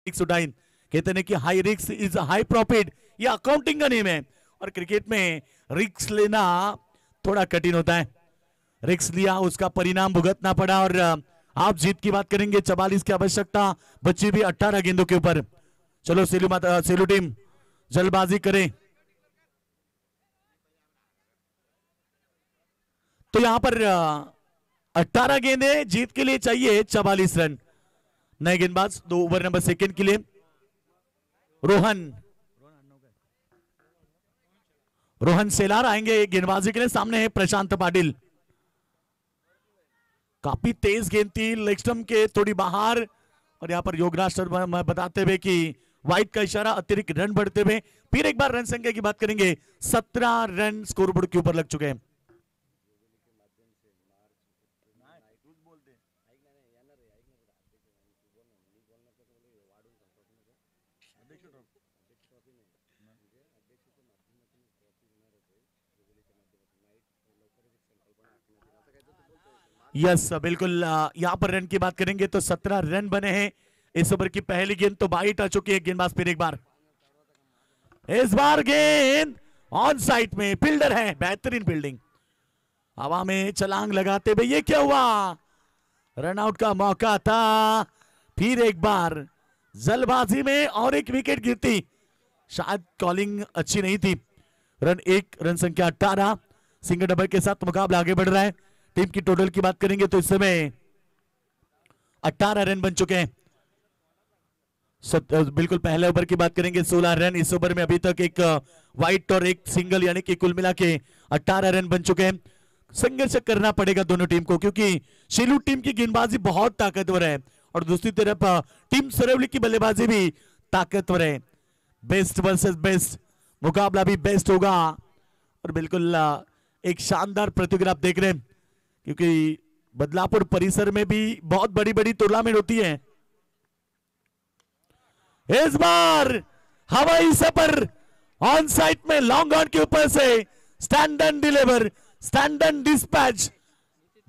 उठाइन कहते हैं कि high risk is high profit, ये अकाउंटिंग का नियम है, और क्रिकेट में रिस्क लेना थोड़ा कठिन होता है। रिस्क लिया, उसका परिणाम भुगतना पड़ा, और आप जीत की बात करेंगे 44 की आवश्यकता बची भी 18 गेंदों के ऊपर। चलो सेलू टीम जल्दबाजी करें। तो यहां पर 18 गेंदे, जीत के लिए चाहिए 44 रन। नए गेंदबाज 2 ओवर नंबर सेकंड के लिए रोहन सेलार आएंगे गेंदबाजी के लिए। सामने है प्रशांत पाटिल। काफी तेज गेंद थी, लेग स्टंप के थोड़ी बाहर, और यहां पर योगराज शर्मा बताते हुए कि वाइड का इशारा, अतिरिक्त रन बढ़ते हुए। फिर एक बार रन संख्या की बात करेंगे, 17 रन स्कोरबोर्ड के ऊपर लग चुके हैं। यस बिल्कुल, यहां पर रन की बात करेंगे तो 17 रन बने हैं। इस ओवर की पहली गेंद तो बाइट आ चुकी है। गेंदबाज फिर एक बार, इस बार गेंद ऑन साइड में, फील्डर है, बेहतरीन फील्डिंग, हवा में छलांग लगाते हुए। ये क्या हुआ, रन आउट का मौका था। फिर एक बार जल्दबाजी में और एक विकेट गिरती, शायद कॉलिंग अच्छी नहीं थी। रन संख्या 18, सिंगल डबल के साथ मुकाबला आगे बढ़ रहा है। टीम की टोटल की बात करेंगे तो इस समय 18 रन बन चुके हैं। बिल्कुल पहले ओवर की बात करेंगे 16 रन। इस ओवर में अभी तक एक वाइट और एक सिंगल, यानी कि कुल मिला के 18 रन बन चुके हैं। संघर्ष करना पड़ेगा दोनों टीम को, क्योंकि शेलू टीम की गेंदबाजी बहुत ताकतवर है, और दूसरी तरफ टीम सरवली की बल्लेबाजी भी ताकतवर है। बेस्ट वर्सेस बेस्ट मुकाबला भी बेस्ट होगा, और बिल्कुल एक शानदार प्रतियोगिता आप देख रहे हैं, क्योंकि बदलापुर परिसर में भी बहुत बड़ी बड़ी टूर्नामेंट होती है। इस बार हवाई सफर ऑन साइड में लॉन्ग ऑन के ऊपर से stand and deliver, stand and dispatch,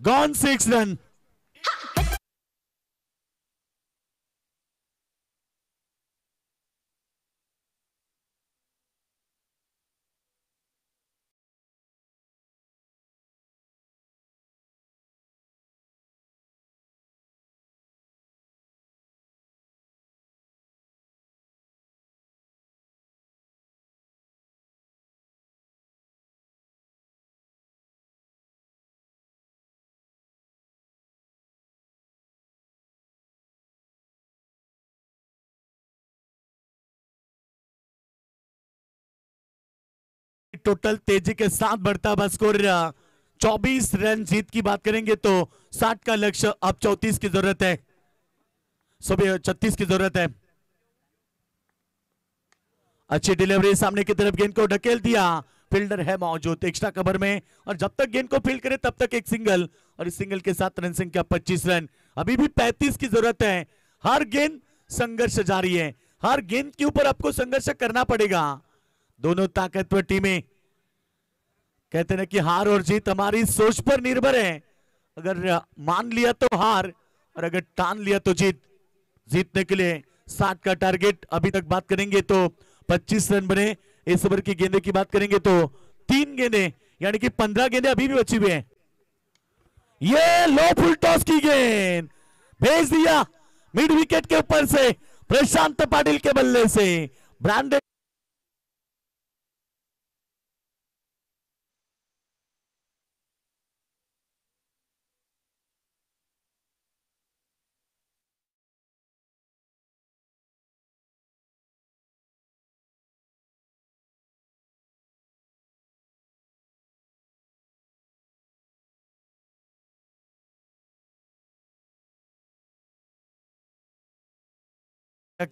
gone 6 run. Total तेजी के साथ बढ़ता हुआ स्कोर 24 रन। जीत की बात करेंगे तो 60 का लक्ष्य, अब 34 की जरूरत है, 36 की जरूरत है। अच्छी डिलीवरी, सामने की तरफ गेंद को ढकेल दिया, फील्डर है मौजूद एक्स्ट्रा कवर में, और जब तक गेंद को फील्ड करे तब तक एक सिंगल, और इस सिंगल के साथ रन संख्या 25 रन। अभी भी 35 की जरूरत है। हर गेंद संघर्ष जारी है, हर गेंद के ऊपर आपको संघर्ष करना पड़ेगा। दोनों ताकतवर टीमें, कहते हैं कि हार और जीत हमारी सोच पर निर्भर है। अगर मान लिया तो हार, और अगर ठान लिया तो जीत। जीतने के लिए 60 का टारगेट। अभी तक बात करेंगे तो 25 रन बने। इस ओवर की गेंदे की बात करेंगे तो 3 गेंदे, यानी कि 15 गेंदे अभी भी बची हुई है। ये लो फुल टॉस की गेंद भेज दिया मिड विकेट के ऊपर से प्रशांत पाटिल के बल्ले से ब्रांडेड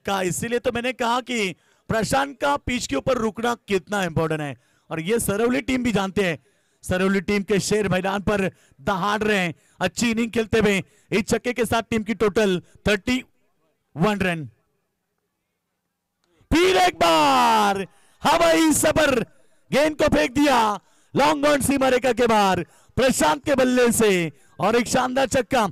का। इसीलिए तो मैंने कहा कि प्रशांत का पिच के ऊपर रुकना कितना इंपॉर्टेंट है और ये सरवली टीम भी जानते हैं। सरवली टीम के शेर मैदान पर दहाड़ रहे हैं, अच्छी इनिंग खेलते हुए। इस छक्के के साथ टीम की टोटल 31 रन। फिर एक बार हवाई सबर गेंद को फेंक दिया लॉन्ग ऑन सीमा रेखा के बाहर प्रशांत के बल्ले से और एक शानदार छक्का।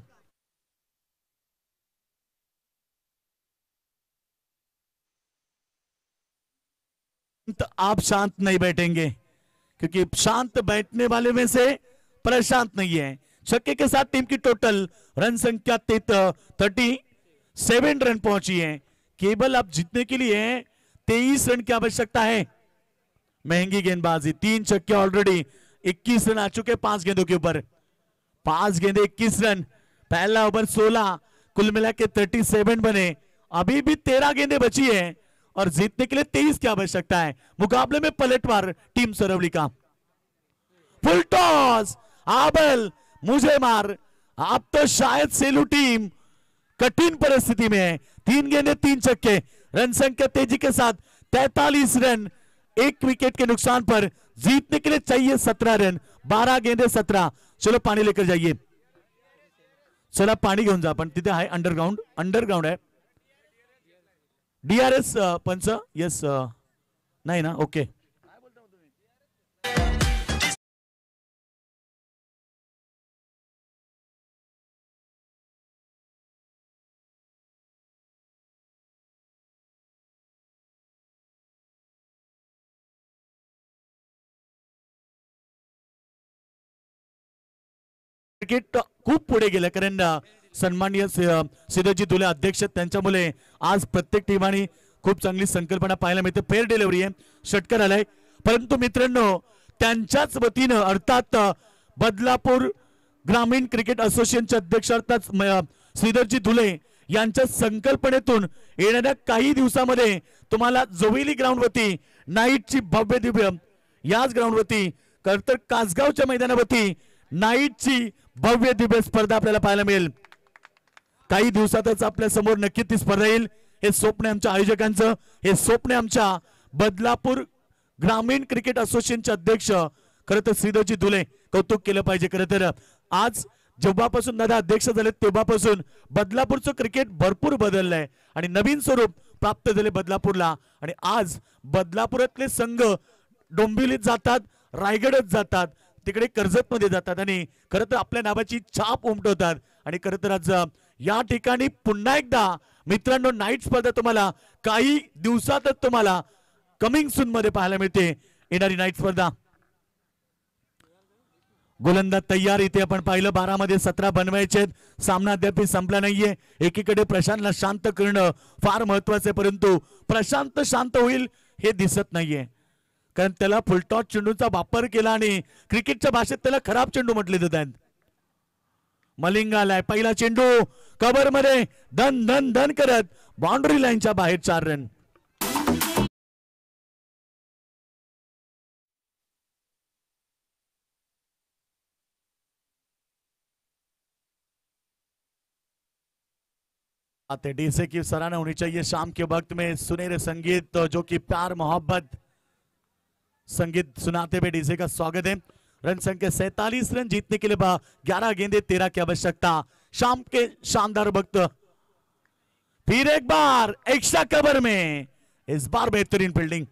आप शांत नहीं बैठेंगे क्योंकि शांत बैठने वाले में से प्रशांत नहीं है। छक्के के साथ टीम की टोटल रन संख्या 37 रन पहुंची है। केवल अब जीतने के लिए 23 रन की आवश्यकता है। महंगी गेंदबाजी, 3 छक्के ऑलरेडी 21 रन आ चुके 5 गेंदों के ऊपर। 5 गेंदे 21 रन, पहला ओवर 16, कुल मिला के 37 बने। अभी भी 13 गेंदे बची है और जीतने के लिए 23 की आवश्यकता है। मुकाबले में पलटवार टीम सरवली का। फुल टॉस, आबल मुझे मार। अब तो शायद सेलू टीम कठिन परिस्थिति में है। 3 गेंदे 3 छक्के, रन संख्या तेजी के साथ 43 रन, 1 विकेट के नुकसान पर जीतने के लिए चाहिए 17 रन। 12 गेंदे 17। चलो पाणी लेकर जाइए, चला पाणी घेऊन जा। पण तिथे आहे अंडरग्राउंड आहे। डीआरएस पंच यस नाही ना, ओके। क्रिकेट खूप पुढे गेलं कारण सन्माननीय सिद्धजी दुले अध्यक्ष त्यांच्यामुळे आज प्रत्येक टीमाने खूप चांगली संकल्पना पाहायला मिळते। फेअर डिलिव्हरी आहे, षटकार आलाय। परंतु मित्रांनो त्यांच्याच वतीनं अर्थात बदलापूर ग्रामीण क्रिकेट असोसिएशनचे अध्यक्ष अर्थात श्रीधरजी दुले यांच्या संकल्पनेतून येणाऱ्या काही दिवसामध्ये तुम्हाला जोवेली ग्राउंड वरती नाईटची भव्य दिव्य, याच ग्राउंड वरती तर कासगावच्या मैदानावरती नाईटची भव्य दिव्य स्पर्धा आपल्याला पाहायला मिळेल। काही दिवसातच आपल्या समोर नक्की ती स्पर्धा येईल। हे स्वप्न आमच्या आयोजकांचं, हे स्वप्न आमच्या बदलापूर ग्रामीण क्रिकेट असोसिएशनचे अध्यक्ष खरं तर श्रीधरजी दुले, कौतुक केलं पाहिजे। खरं तर आज जेव्हापासून दादा अध्यक्ष झाले तेव्हापासून बदलापूरचं क्रिकेट भरपूर बदललंय आणि नवीन स्वरूप प्राप्त झाले बदलापूरला। आणि आज बदलापुरातले संघ डोंबिवलीत जातात, रायगडत जातात, तिकडे कर्जत मध्ये जातात आणि खरं तर आपल्या नावाची छाप उमटवतात। आणि खरं तर आज या ठिकाणी पुन्हा एकदा मित्रांनो नाईट स्पर्धा तुम्हाला काही दिवसातच तुम्हाला कमिंग सून मध्ये पाहायला मिळते। येणारी नाईट स्पर्धा गोलंदाज तयार। इथे आपण पाहिलं 12 मध्ये 17 बनवायचे। सामना अद्याप संपला नाहीये। एकीकडे प्रशांतला शांत करणं फार महत्वाचं आहे, परंतु प्रशांत शांत होईल हे दिसत नाहीये कारण त्याला फुलटॉस चेंडूचा वापर केला आणि क्रिकेटच्या भाषेत त्याला खराब चेंडू म्हटले जातात। मलिंग आलाय, पहिला चेंडू कव्हर मध्ये धन धन धन करत बाउंड्री लाईनच्या बाहेर 4 रन। आते डीजे की सराहना होनी चाहिए। शाम के वक्त में सुनहरे संगीत जो कि प्यार मोहब्बत संगीत सुनाते हुए डीजे का स्वागत है। रन संख्या 47 रन, जीतने के लिए 11 गेंदे 13 की आवश्यकता। शाम के शानदार वक्त, फिर एक बार एक्स्ट्रा कवर में, इस बार बेहतरीन फील्डिंग।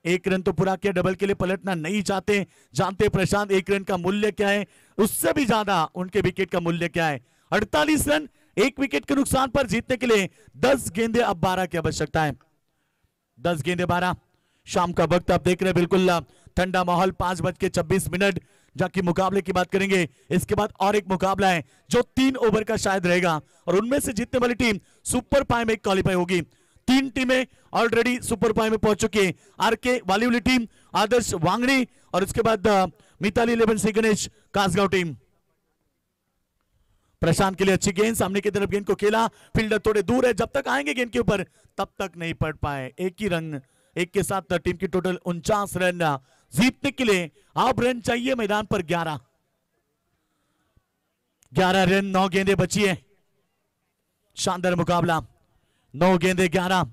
1 रन तो पूरा किया, डबल के लिए पलटना नहीं चाहते। जानते प्रशांत 1 रन का मूल्य क्या है, उससे भी ज्यादा उनके विकेट का मूल्य क्या है। 48 रन, 1 विकेट के नुकसान पर जीतने के लिए 10 गेंदे अब 12 की आवश्यकता है। 10 गेंदे 12। शाम का वक्त आप देख रहे हैं, बिल्कुल ठंडा माहौल, 5:26। जाके मुकाबले की बात करेंगे। इसके बाद और एक मुकाबला है जो 3 ओवर का शायद रहेगा और उनमें से जीतने वाली टीम सुपर 5 में क्वालिफाई होगी। 3 टीमें ऑलरेडी सुपर 5 में पहुंच चुकी है। आरके वालीवली टीम, आदर्श वांगड़ी और उसके बाद मिताली 11 से गणेश कासगांव टीम। प्रशांत के लिए अच्छी गेंद, सामने की तरफ गेंद को खेला, फील्डर थोड़े दूर है, जब तक आएंगे गेंद के ऊपर तब तक नहीं पड़ पाए। एक ही रन, एक के साथ टीम की टोटल 49 रन जीतने के लिए अब रन चाहिए मैदान पर 11 रन, 9 गेंदें बची है। शानदार मुकाबला, 9 गेंदें 11।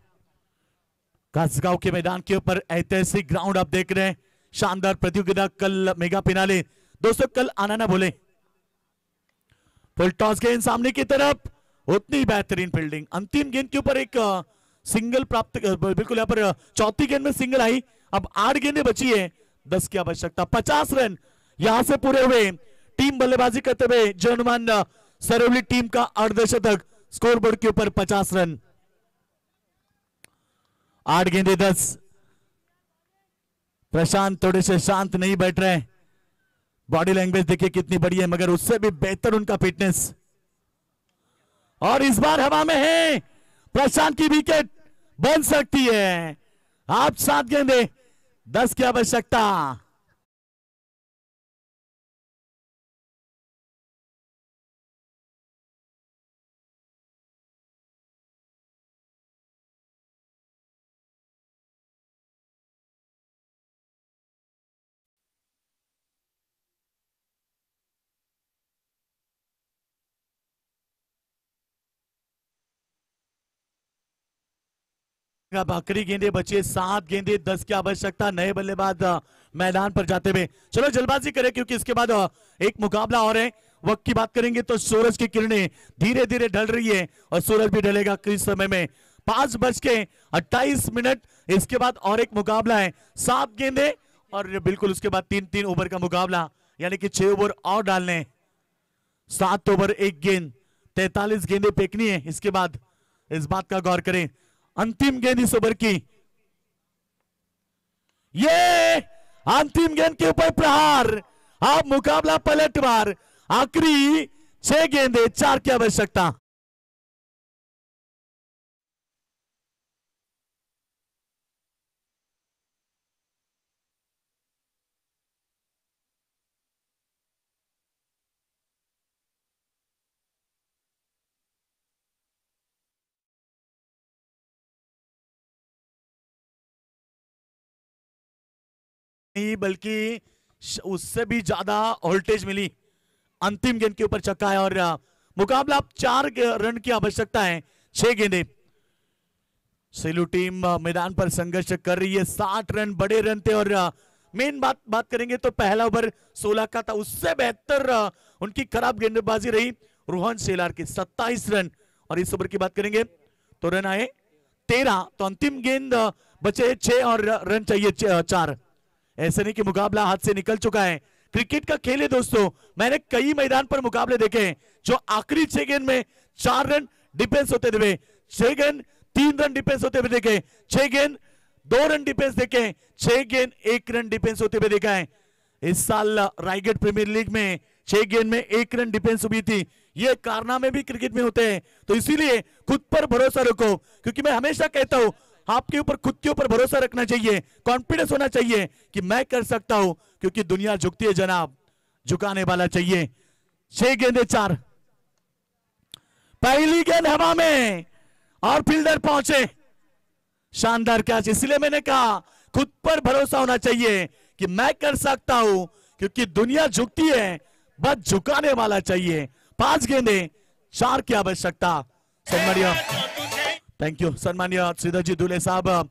कासगांव के मैदान के ऊपर ऐतिहासिक ग्राउंड आप देख रहे हैं। शानदार प्रतियोगिता, कल मेगा फिनाले। दोस्तों कल आना ना भूले। फुल टॉस गेंद सामने की तरफ, उतनी बेहतरीन फील्डिंग। अंतिम गेंद के ऊपर एक सिंगल प्राप्त, बिल्कुल यहां पर चौथी गेंद में सिंगल आई। अब 8 गेंदें बची है, 10 की आवश्यकता। 50 रन यहां से पूरे हुए। टीम बल्लेबाजी करते हुए जनमान सरोवली टीम का अर्धशतक, स्कोरबोर्ड के ऊपर 50 रन। 8 गेंदें 10। प्रशांत थोड़े से शांत नहीं बैठ रहे। बॉडी लैंग्वेज देखिए कितनी बड़ी है, मगर उससे भी बेहतर उनका फिटनेस। और इस बार हवा में है, प्रशांत की विकेट बन सकती है। आप 7 गेंदें 10 की आवश्यकता। आखिरी गेंदें बची है, 7 गेंदें 10 की आवश्यकता। नए बल्लेबाज मैदान पर जाते हुए। चलो जल्दबाजी करें क्योंकि इसके बाद एक मुकाबला और है। वक्त की बात करेंगे तो सूरज की किरणें धीरे धीरे ढल रही है और सूरज भी ढलेगा कुछ समय में। 5:28। इसके बाद और एक मुकाबला है, 7 गेंदें और बिल्कुल उसके बाद 3-3 ओवर का मुकाबला, यानी कि 6 ओवर और डालने। 7 ओवर 1 गेंद, 43 गेंदें फेंकनी है। इसके बाद इस बात का गौर करें, अंतिम गेंद इस ओवर की, ये अंतिम गेंद के ऊपर प्रहार। अब मुकाबला पलटवार। आखिरी 6 गेंदें 4 की आवश्यकता। नहीं बल्कि उससे भी ज्यादा वोल्टेज मिली। अंतिम गेंद के ऊपर छक्का है और मुकाबला अब 4 रन की आवश्यकता है। 6 गेंदें। सेलू टीम मैदान पर संघर्ष कर रही है। 60 रन बड़े रन थे और मेन बात करेंगे तो पहला ओवर 16 का था, उससे बेहतर उनकी खराब गेंदबाजी रही। रोहन शेलार के 27 रन और इस ओवर की बात करेंगे तो रन आए 13। तो अंतिम गेंद बचे 6 और रन चाहिए 4। ऐसे नहीं कि मुकाबला हाथ से निकल चुका है। क्रिकेट का खेल है दोस्तों। मैंने कई मैदान पर मुकाबले देखे जो आखिरी 6 गेंद में 4 रन डिफेंस होते हुए, 6 गेंद 3 रन डिफेंस होते हुए देखे, 6 गेंद 2 रन डिफेंस देखे, 6 गेंद 1 रन डिफेंस होते हुए देखा है। इस साल रायगढ़ प्रीमियर लीग में 6 गेंद में 1 रन डिफेंस हुई थी। ये कारनामे भी क्रिकेट में होते हैं, तो इसीलिए खुद पर भरोसा रखो। क्योंकि मैं हमेशा कहता हूं आपके ऊपर, खुद के ऊपर भरोसा रखना चाहिए, कॉन्फिडेंस होना चाहिए कि मैं कर सकता हूं, क्योंकि दुनिया झुकती है जनाब, झुकाने वाला चाहिए। 6 गेंदें 4। पहली गेंद हवा में और फील्डर पहुंचे। शानदार कैच। इसलिए मैंने कहा खुद पर भरोसा होना चाहिए कि मैं कर सकता हूं, क्योंकि दुनिया झुकती है, बस झुकाने वाला चाहिए। 5 गेंदें 4 की आवश्यकता। सम्मानिया, थैंक यू। सम्मानिया श्रीधर जी दुले साहब,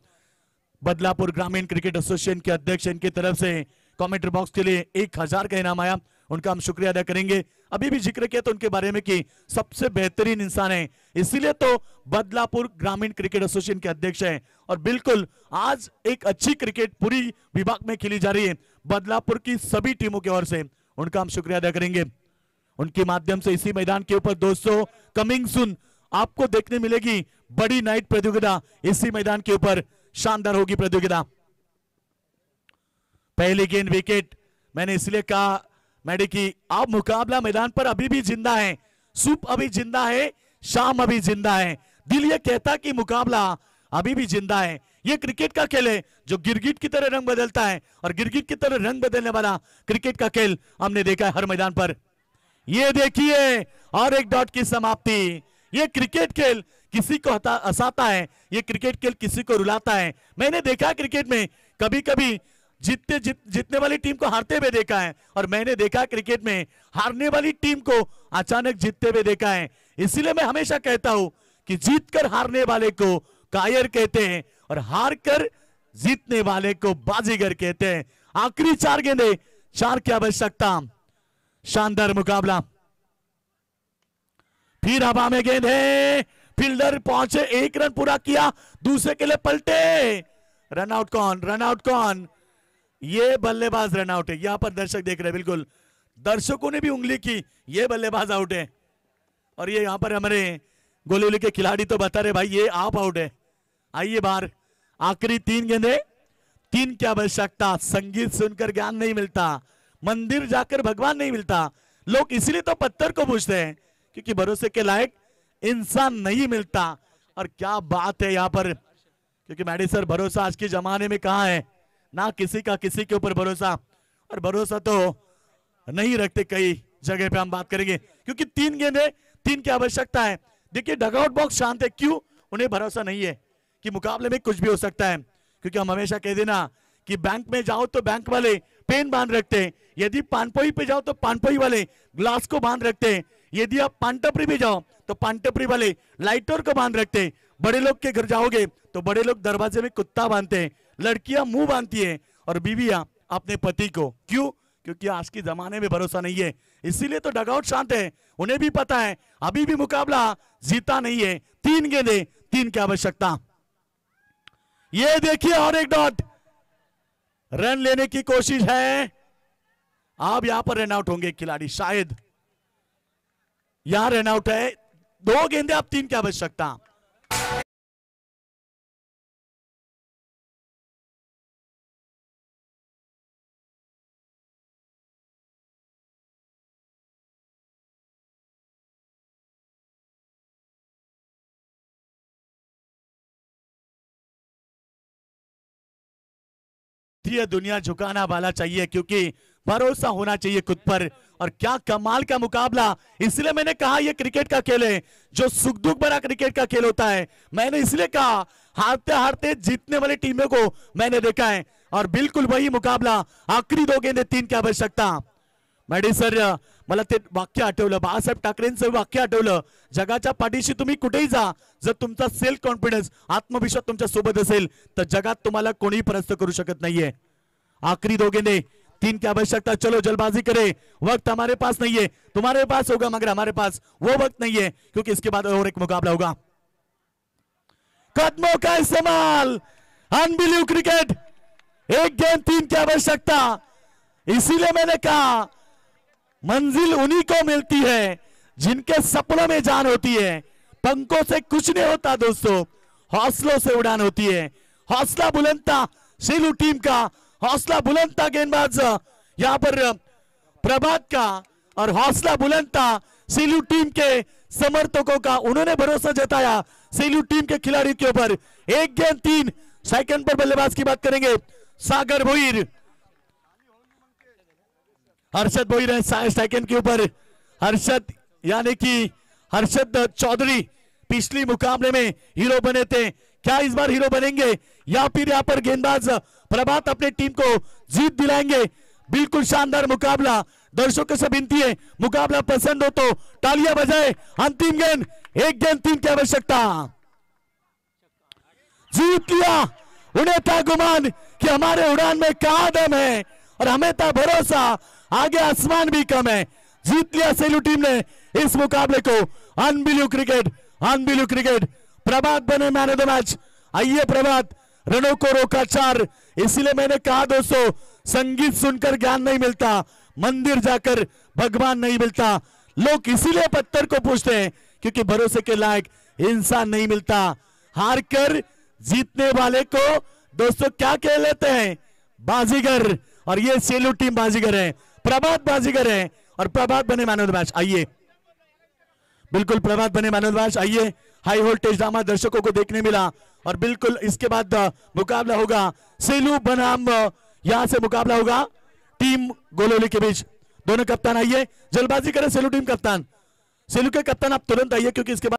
बदलापुर ग्रामीण क्रिकेट एसोसिएशन के अध्यक्ष, इनकी तरफ से कमेंट्री बॉक्स के लिए 1000 का इनाम आया, उनका हम शुक्रिया अदा करेंगे। अभी भी जिक्र किया तो उनके बारे में कि सबसे बेहतरीन इंसान है, इसीलिए तो बदलापुर ग्रामीण क्रिकेट एसोसिएशन के अध्यक्ष हैं। और बिल्कुल आज एक अच्छी क्रिकेट पूरी विभाग में खेली जा रही है बदलापुर की सभी टीमों की ओर से, उनका हम शुक्रिया अदा करेंगे। उनके माध्यम से इसी मैदान के ऊपर दोस्तों कमिंग सून आपको देखने मिलेगी बड़ी नाइट प्रतियोगिता। इसी मैदान के ऊपर शानदार होगी प्रतियोगिता। पहली गेंद विकेट। मैंने इसलिए कहा मैडी की अब मुकाबला मैदान पर अभी भी जिंदा है, सूप अभी जिंदा है, शाम अभी जिंदा है। दिल ये कहता कि मुकाबला अभी भी जिंदा है। ये क्रिकेट का खेल है जो गिरगिट की तरह रंग बदलता है, और गिरगिट की तरह रंग बदलने वाला क्रिकेट का खेल हमने देखा है हर मैदान पर। ये देखिए और एक डॉट की समाप्ति। ये क्रिकेट खेल किसी को हंसाता है, ये क्रिकेट खेल किसी को रुलाता है। मैंने देखा क्रिकेट में कभी कभी जीतने वाली टीम को हारते हुए देखा है, और मैंने देखा क्रिकेट में हारने वाली टीम को अचानक जीतते हुए देखा है। इसीलिए मैं हमेशा कहता हूं कि जीतकर हारने वाले को कायर कहते हैं, और हार कर जीतने वाले को बाजीगर कहते हैं। आखिरी 4 गेंदे, 4 की आवश्यकता। शानदार मुकाबला। फिर हवा में गेंद है, फील्डर पहुंचे, 1 रन पूरा किया, दूसरे के लिए पलटे। रन आउट कौन? रन आउट कौन? ये बल्लेबाज रन आउट है। यहां पर दर्शक देख रहे हैं, बिल्कुल दर्शकों ने भी उंगली की, ये बल्लेबाज आउट है। और ये यहां पर हमारे गोली के खिलाड़ी तो बता रहे भाई ये आप आउट है, आइए बाहर। आखिरी 3 गेंदे, 3 की आवश्यकता। संगीत सुनकर ज्ञान नहीं मिलता, मंदिर जाकर भगवान नहीं मिलता। लोग इसलिए तो पत्थर को पूछते हैं क्योंकि भरोसे के लायक इंसान नहीं मिलता। और क्या बात है यहाँ पर, क्योंकि मैडी सर भरोसा आज के जमाने में कहाँ है, ना किसी का किसी के ऊपर भरोसा, और भरोसा तो नहीं रखते कई जगह पे हम बात करेंगे। क्योंकि 3 गेंदे, 3 की आवश्यकता है। देखिए डगआउट बॉक्स शांत है, क्यों? उन्हें भरोसा नहीं है कि मुकाबले में कुछ भी हो सकता है। क्योंकि हम हमेशा कह देना कि बैंक में जाओ तो बैंक वाले पेन बांध रखते हैं, यदि पानपोई पे जाओ तो पानपोई वाले ग्लास को बांध रखते हैं, यदि आप पानटपरी पे जाओ तो पानटपरी वाले लाइटर को बांध रखते हैं। बड़े लोग के घर जाओगे तो बड़े लोग दरवाजे में कुत्ता बांधते हैं, लड़कियां मुंह बांधती है, और बीवियां अपने पति को। क्यों? क्योंकि आज के जमाने में भरोसा नहीं है, इसीलिए तो डगआउट शांत है। उन्हें भी पता है अभी भी मुकाबला जीता नहीं है। 3 गेंदे, 3 की आवश्यकता। ये देखिए और एक डॉट, रन लेने की कोशिश है। अब यहां पर रन आउट होंगे खिलाड़ी, शायद यहां रन आउट है। 2 गेंदे, अब 3 की आवश्यकता। ये दुनिया झुकाना वाला चाहिए, क्योंकि भरोसा होना चाहिए खुद पर। और क्या कमाल का मुकाबला। इसलिए मैंने कहा यह क्रिकेट का खेल है जो सुख दुख भरा क्रिकेट का खेल होता है। मैंने इसलिए कहा हारते हारते जीतने वाली टीमों को मैंने देखा है, और बिल्कुल वही मुकाबला। आखिरी 2 गेंदे, 3 की आवश्यकता। मॅडी सर, मला ते वाक्य आठवलं, बाळासाहेब ठाकरेंचं वाक्य आठवलं, जगाच्या पाठीशी तुम्ही कुठेही जा, जर तुमचा सेल्फ कॉन्फिडन्स, आत्मविश्वास तुमच्या सोबत असेल तर जगात तुम्हाला कोणीही परास्त करू शकत नाहीये। आखिरी 2 गेंदे, 3 की आवश्यकता। चलो जल्दबाजी करे, वक्त हमारे पास नहीं है, तुम्हारे पास होगा मगर हमारे पास वो वक्त नहीं है, क्योंकि इसके बाद और एक मुकाबला होगा। कदमों का इस्तेमाल, अनबिलीव क्रिकेट। 1 गेंद, 3 की आवश्यकता। इसीलिए मैंने कहा मंजिल उन्हीं को मिलती है जिनके सपनों में जान होती है। पंखों से कुछ नहीं होता दोस्तों, हौसलों से उड़ान होती है। हौसला बुलंद था सेलू टीम का, हौसला बुलंद था गेंदबाज यहां पर प्रभात का, और हौसला बुलंद था सेलू टीम के समर्थकों का। उन्होंने भरोसा जताया सेलू टीम के खिलाड़ियों के ऊपर। 1 गेंद, 3 सेकंड पर बल्लेबाज की बात करेंगे। सागर भोईर, हर्षद भोईर है सेकंड के ऊपर। हर्षद यानी कि हर्षद चौधरी पिछली मुकाबले में हीरो बने थे, क्या इस बार हीरो बनेंगे या फिर यहां पर गेंदबाज प्रभात अपने टीम को जीत दिलाएंगे? बिल्कुल शानदार मुकाबला। दर्शकों से विनती है मुकाबला पसंद हो तो तालियां बजाए। अंतिम गेंद, 1 गेंद, 3 की आवश्यकता। जीत लिया। उन्हें था गुमान कि हमारे उड़ान में कहां दम है, और हमें था भरोसा आगे आसमान भी कम है। जीत लिया सेलू टीम ने इस मुकाबले को। Unbelievable cricket, unbelievable cricket. Prabhat बने मैन ऑफ द मैच। आइए प्रभात, रनों को रोका 4। इसीलिए मैंने कहा दोस्तों, संगीत सुनकर ज्ञान नहीं मिलता, मंदिर जाकर भगवान नहीं मिलता। लोग इसीलिए पत्थर को पूछते हैं क्योंकि भरोसे के लायक इंसान नहीं मिलता। हार कर जीतने वाले को दोस्तों क्या कह लेते हैं? बाजीगर। और ये सेलू टीम बाजीगर है। प्रभात बाजीगर है और प्रभात बने मैन ऑफ द मैच। आइए, बिल्कुल प्रभात बने मैन ऑफ द मैच। आइए, हाई वोल्टेज ड्रामा दर्शकों को देखने मिला और बिल्कुल इसके बाद मुकाबला होगा सेलू बनाम, यहां से मुकाबला होगा टीम गोलोली के बीच। दोनों कप्तान आइए, जल्दबाजी करें सेलू टीम कप्तान, सेलू के कप्तान आप तुरंत आइए क्योंकि इसके बाद